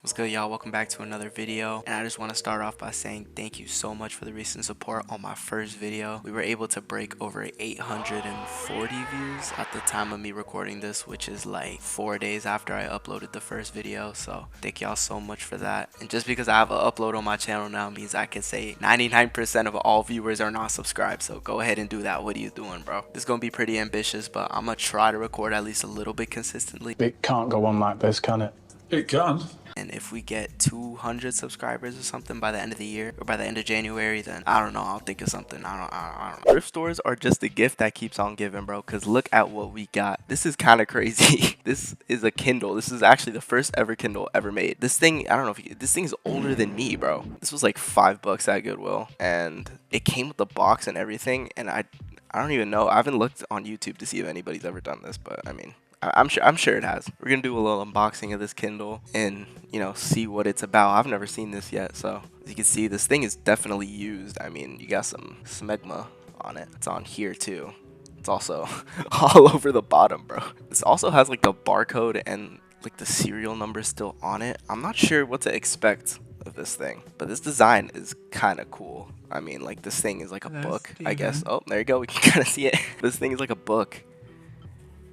What's good, y'all? Welcome back to another video, and I just want to start off by saying thank you so much for the recent support on my first video. We were able to break over 840 views at the time of me recording this, which is like 4 days after I uploaded the first video, so thank y'all so much for that. And just because I have an upload on my channel now means I can say 99% of all viewers are not subscribed, so go ahead and do that. What are you doing, bro? This is gonna be pretty ambitious, but I'm gonna try to record at least a little bit consistently. It can't go on like this, can it? It can. And if we get 200 subscribers or something by the end of the year, or by the end of January, then I don't know, I'll think of something. I don't know. Thrift stores are just a gift that keeps on giving, bro, because look at what we got. This is kind of crazy. This is a Kindle. This is actually the first ever Kindle ever made. This thing, I don't know if this thing is older than me, bro. This was like $5 at Goodwill, and it came with the box and everything, and I don't even know. I haven't looked on YouTube to see if anybody's ever done this, but I mean, I'm sure it has. We're gonna do a little unboxing of this Kindle and, you know, see what it's about. I've never seen this yet, so as you can see, this thing is definitely used. I mean, you got some smegma on it. It's on here too. It's also all over the bottom, bro. This also has like a barcode and like the serial number still on it. I'm not sure what to expect of this thing, but this design is kind of cool. I mean, like, this thing is like a book, I guess. Oh, there you go. We can kind of see it. This thing is like a book,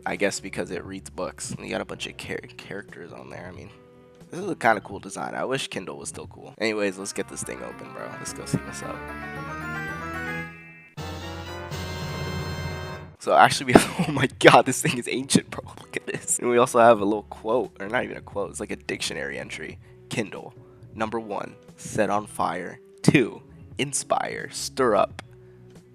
I guess, because it reads books. And you got a bunch of characters on there. I mean, this is a kind of cool design. I wish Kindle was still cool. Anyways, let's get this thing open, bro. Let's go see what's up. So actually we have, oh my god, this thing is ancient, bro. Look at this. And we also have a little quote, or not even a quote. It's like a dictionary entry. Kindle. Number 1, set on fire. 2, inspire, stir up.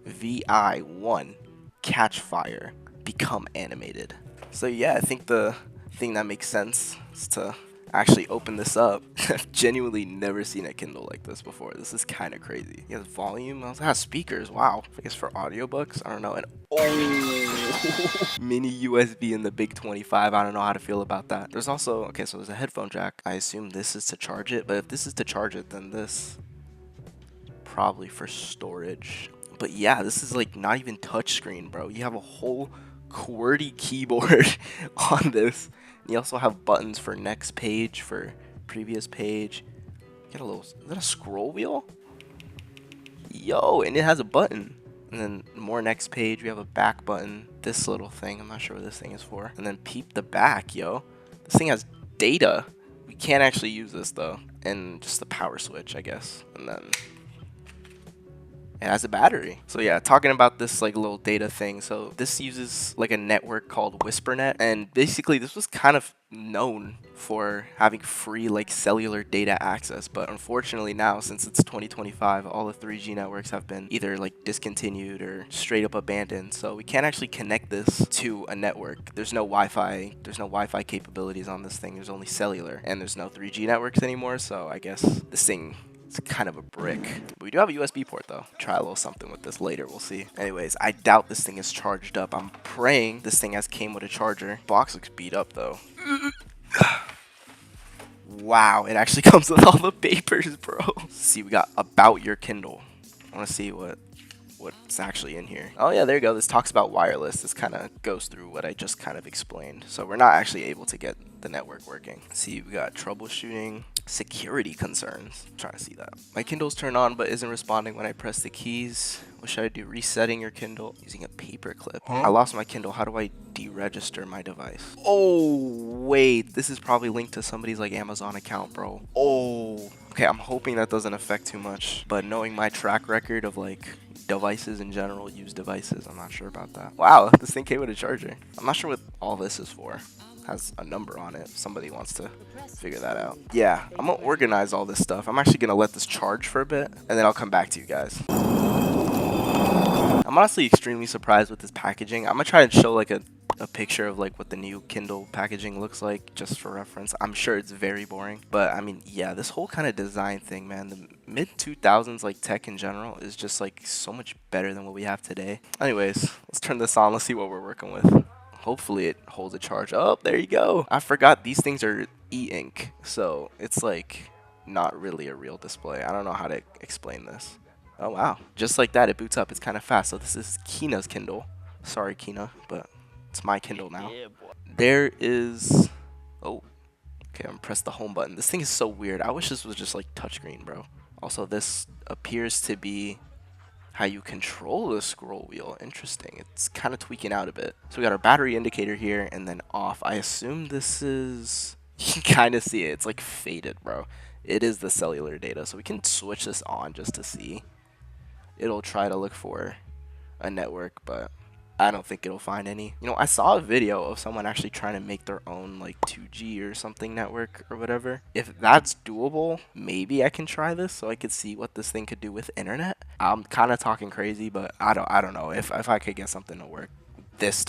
VI 1, catch fire. Become animated. So yeah, I think the thing that makes sense is to actually open this up. I've genuinely never seen a Kindle like this before. This is kind of crazy. It has volume. It also has speakers. Wow. I guess for audiobooks. I don't know. And oh, mini USB in the big 25. I don't know how to feel about that. There's also, okay, so there's a headphone jack. I assume this is to charge it, but if this is to charge it, then this probably for storage. But yeah, this is like not even touchscreen, bro. You have a whole QWERTY keyboard on this. You also have buttons for next page, for previous page. Get a little, is that a scroll wheel? Yo, and it has a button. And then more next page, we have a back button. This little thing, I'm not sure what this thing is for. And then peep the back, yo. This thing has data. We can't actually use this though. And just the power switch, I guess. And then it has a battery. So yeah, talking about this like little data thing. So this uses like a network called WhisperNet, and basically this was kind of known for having free like cellular data access, but unfortunately now, since it's 2025, all the 3G networks have been either like discontinued or straight up abandoned. So we can't actually connect this to a network. There's no Wi-Fi. There's no Wi-Fi capabilities on this thing. There's only cellular, and there's no 3G networks anymore. So I guess this thing, it's kind of a brick. But we do have a USB port though. Try a little something with this later, we'll see. Anyways, I doubt this thing is charged up. I'm praying this thing came with a charger. Box looks beat up though. Wow, it actually comes with all the papers, bro. See, we got about your Kindle. I want to see what's actually in here. Oh yeah, there you go. This talks about wireless. This kind of goes through what I just kind of explained. So we're not actually able to get the network working. See, we got troubleshooting, security concerns. I'm trying to see that. My Kindle's turned on but isn't responding when I press the keys. What should I do? Resetting your Kindle using a paper clip. I lost my Kindle. How do I deregister my device? Oh, wait. This is probably linked to somebody's like Amazon account, bro. Oh. Okay, I'm hoping that doesn't affect too much. But knowing my track record of like devices in general, used devices, I'm not sure about that. Wow, this thing came with a charger. I'm not sure what all this is for. It has a number on it. Somebody wants to figure that out. Yeah, I'm gonna organize all this stuff. I'm actually gonna let this charge for a bit, and then I'll come back to you guys. I'm honestly extremely surprised with this packaging. I'm gonna try and show like a picture of like what the new Kindle packaging looks like, just for reference. I'm sure it's very boring, but I mean, yeah, this whole kind of design thing, man, the mid 2000s like tech in general is just like so much better than what we have today. Anyways, let's turn this on. Let's see what we're working with. Hopefully it holds a charge. Oh, there you go. I forgot these things are e-ink, so it's like not really a real display. I don't know how to explain this. Oh wow, just like that it boots up. It's kind of fast. So this is Kina's Kindle. Sorry Kina, but it's my Kindle now. There is, oh, Okay, I'm gonna press the home button. This thing is so weird. I wish this was just like touchscreen, bro. Also, this appears to be how you control the scroll wheel. Interesting. It's kind of tweaking out a bit. So we got our battery indicator here and then off. I assume this is... You can kind of see it. It's like faded, bro. It is the cellular data. So we can switch this on just to see. It'll try to look for a network, but I don't think it'll find any. You know, I saw a video of someone actually trying to make their own like 2G or something network or whatever. If that's doable, maybe I can try this so I could see what this thing could do with internet. I'm kind of talking crazy, but I don't know if I could get something to work. This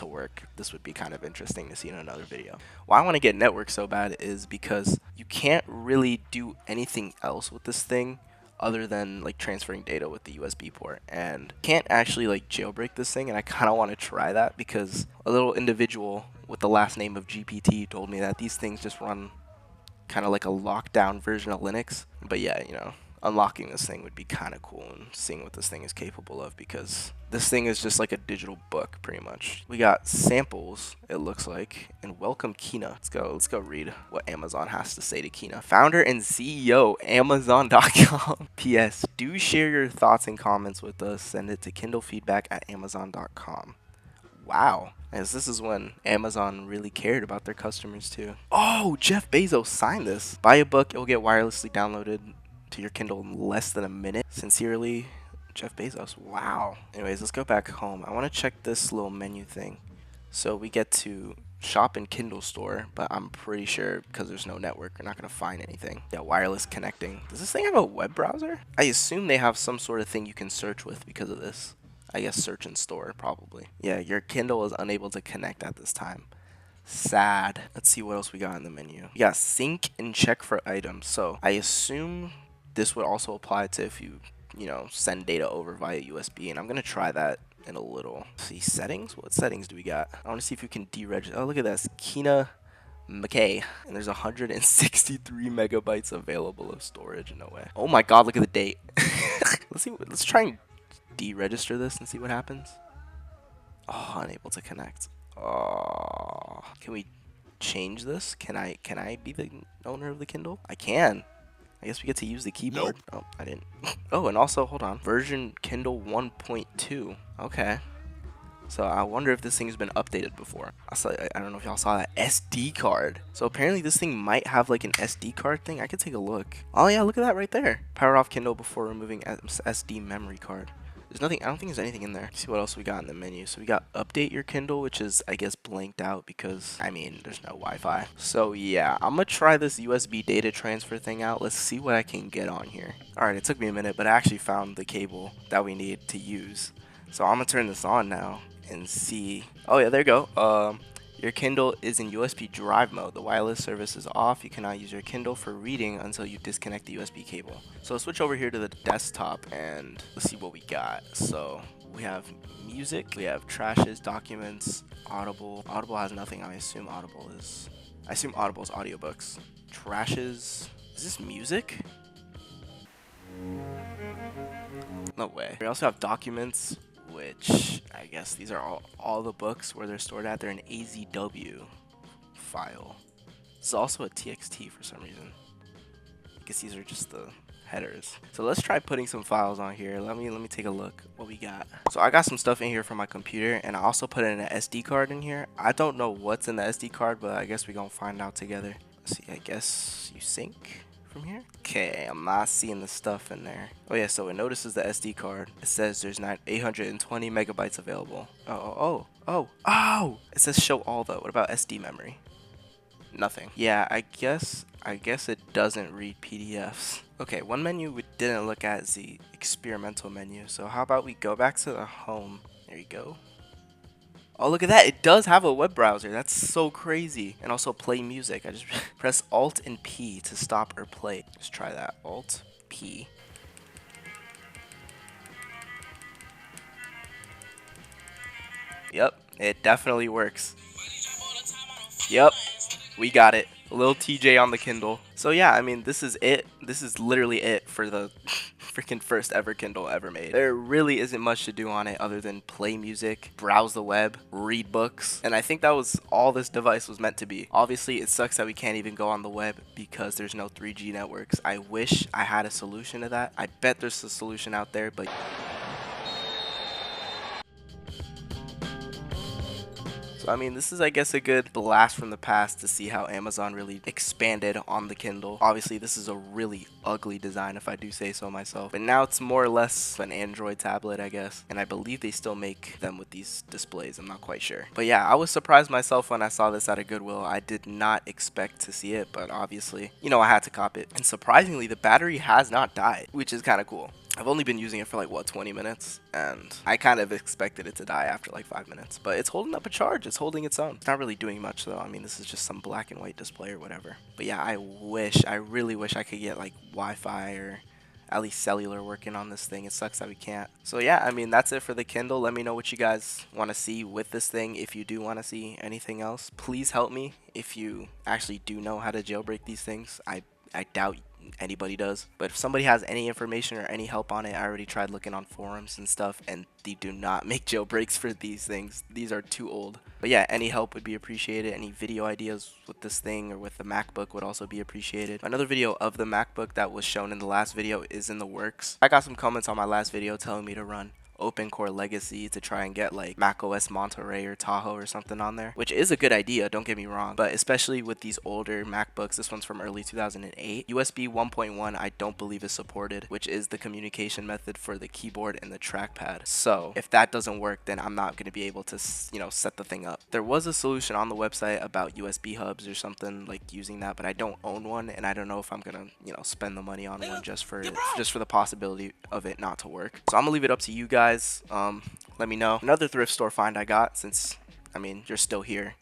would be kind of interesting to see in another video. Why I want to get network so bad is because you can't really do anything else with this thing other than like transferring data with the USB port, and can't actually like jailbreak this thing, and I kind of want to try that because a little individual with the last name of GPT told me that these things just run kind of like a lockdown version of Linux. But yeah, you know, unlocking this thing would be kind of cool and seeing what this thing is capable of, because this thing is just like a digital book pretty much. We got samples, it looks like, and welcome Kina. Let's go read what Amazon has to say to Kina. Founder and CEO, Amazon.com. P.S. Do share your thoughts and comments with us. Send it to kindlefeedback@amazon.com. Wow. As this is when Amazon really cared about their customers too. Oh, Jeff Bezos signed this. Buy a book, it will get wirelessly downloaded to your Kindle in less than a minute. Sincerely, Jeff Bezos. Wow. Anyways, let's go back home. I want to check this little menu thing. So we get to shop in Kindle store, but I'm pretty sure because there's no network, we're not going to find anything. Yeah, wireless connecting. Does this thing have a web browser? I assume they have some sort of thing you can search with because of this. I guess search and store, probably. Yeah, your Kindle is unable to connect at this time. Sad. Let's see what else we got in the menu. Yeah, sync and check for items. So I assume this would also apply to if you know, send data over via USB, and I'm going to try that in a little. See, settings? What settings do we got? I want to see if we can deregister. Oh, look at this. Kina McKay. And there's 163 megabytes available of storage. No way. Oh my god, look at the date. Let's see. Let's try and deregister this and see what happens. Oh, unable to connect. Oh, can we change this? Can I be the owner of the Kindle? I can. I guess we get to use the keyboard. Nope. Oh, I didn't. Oh, and also, hold on. Version Kindle 1.2. Okay. So I wonder if this thing has been updated before. I don't know if y'all saw that SD card. So apparently this thing might have like an SD card thing. I could take a look. Oh yeah, look at that right there. Power off Kindle before removing SD memory card. There's nothing, I don't think there's anything in there. Let's see what else we got in the menu. So we got update your Kindle, which is, I guess, blanked out because, I mean, there's no Wi-Fi. So yeah, I'm gonna try this USB data transfer thing out. Let's see what I can get on here. Alright, it took me a minute, but I actually found the cable that we need to use. So I'm gonna turn this on now and see. Oh yeah, there you go. Your Kindle is in USB drive mode. The wireless service is off. You cannot use your Kindle for reading until you disconnect the USB cable. So let's switch over here to the desktop and let's see what we got. So we have music, we have trashes, documents, Audible. Audible has nothing. I assume Audible is audiobooks. Trashes. Is this music? No way. We also have documents, which I guess these are all the books where they're stored at. They're an AZW file. This is also a TXT for some reason. I guess these are just the headers. So let's try putting some files on here. Let me take a look what we got. So I got some stuff in here from my computer, and I also put in an SD card in here. I don't know what's in the SD card, but I guess we're gonna find out together. Let's see, I guess you sync from here. Okay, I'm not seeing the stuff in there. Oh yeah, so it notices the SD card. It says there's not 820 megabytes available. Oh! It says show all though. What about SD memory? Nothing. Yeah, I guess it doesn't read PDFs. Okay, one menu we didn't look at is the experimental menu. So how about we go back to the home? There you go. Oh, look at that. It does have a web browser. That's so crazy. And also play music. I just press Alt and P to stop or play. Let's try that. Alt, P. Yep, it definitely works. Yep, we got it. A little TJ on the Kindle. So yeah, I mean, this is it. This is literally it for the freaking first ever Kindle ever made. There really isn't much to do on it other than play music, browse the web, read books, and I think that was all this device was meant to be. Obviously, it sucks that we can't even go on the web because there's no 3G networks. I wish I had a solution to that. I bet there's a solution out there, but so, I mean, this is, I guess, a good blast from the past to see how Amazon really expanded on the Kindle. Obviously, this is a really ugly design, if I do say so myself. But now it's more or less an Android tablet, I guess. And I believe they still make them with these displays. I'm not quite sure. But yeah, I was surprised myself when I saw this at a Goodwill. I did not expect to see it, but obviously, you know, I had to cop it. And surprisingly, the battery has not died, which is kind of cool. I've only been using it for like, what, 20 minutes? And I kind of expected it to die after like 5 minutes. But it's holding up a charge. It's holding its own. It's not really doing much though. I mean, this is just some black and white display or whatever. But yeah, I really wish I could get like Wi-Fi or at least cellular working on this thing. It sucks that we can't. So yeah, I mean, that's it for the Kindle. Let me know what you guys want to see with this thing. If you do want to see anything else, please help me if you actually do know how to jailbreak these things. I doubt anybody does, but if somebody has any information or any help on it, I already tried looking on forums and stuff, and they do not make jailbreaks for these things. These are too old. But yeah, any help would be appreciated. Any video ideas with this thing or with the MacBook would also be appreciated. Another video of the MacBook that was shown in the last video is in the works. I got some comments on my last video telling me to run Open Core Legacy to try and get like macOS Monterey or Tahoe or something on there, which is a good idea, don't get me wrong, but especially with these older MacBooks, this one's from early 2008, USB 1.1 I don't believe is supported, which is the communication method for the keyboard and the trackpad. So if that doesn't work, then I'm not going to be able to, you know, set the thing up. There was a solution on the website about USB hubs or something, like using that, but I don't own one, and I don't know if I'm gonna, you know, spend the money on one just for the possibility of it not to work. So I'm gonna leave it up to you guys. Let me know. Another thrift store find I got, since I mean you're still here,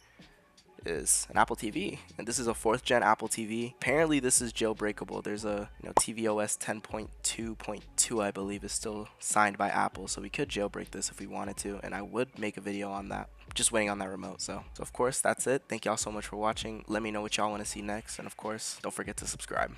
is an Apple TV, and this is a 4th gen Apple TV. Apparently this is jailbreakable. There's a, you know, tvOS 10.2.2 I believe is still signed by Apple, so we could jailbreak this if we wanted to, and I would make a video on that. Just waiting on that remote. So of course that's it. Thank y'all so much for watching. Let me know what y'all want to see next, and of course don't forget to subscribe.